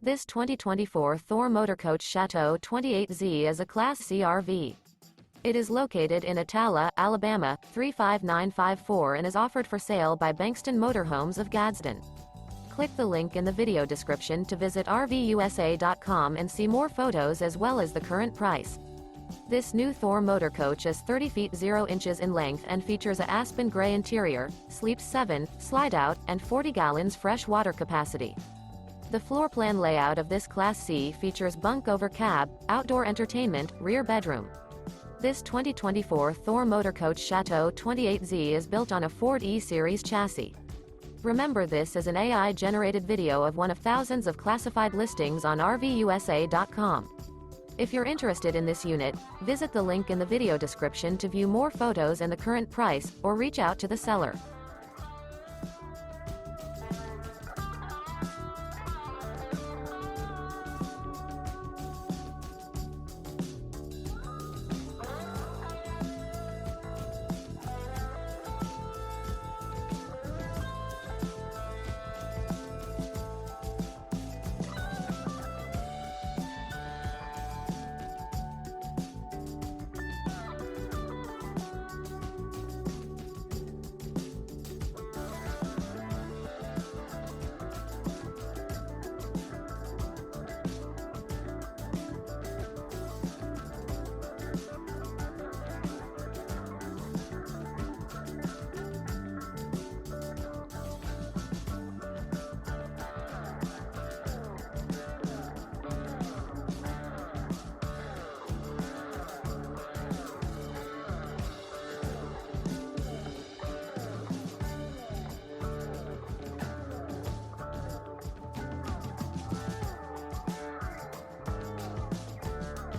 This 2024 Thor Motor Coach Chateau 28Z is a Class C RV. It is located in Attalla, Alabama, 35954 and is offered for sale by Bankston Motorhomes of Gadsden. Click the link in the video description to visit RVUSA.com and see more photos as well as the current price. This new Thor Motor Coach is 30 feet 0 inches in length and features a Aspen Gray interior, sleeps 7, Slideout, and 40 gallons fresh water capacity. The floor plan layout of this Class C features bunk over cab, outdoor entertainment, rear bedroom. This 2024 Thor Motor Coach Chateau 28Z is built on a Ford E-Series chassis. Remember, this is an AI-generated video of one of thousands of classified listings on RVUSA.com. If you're interested in this unit, visit the link in the video description to view more photos and the current price, or reach out to the seller.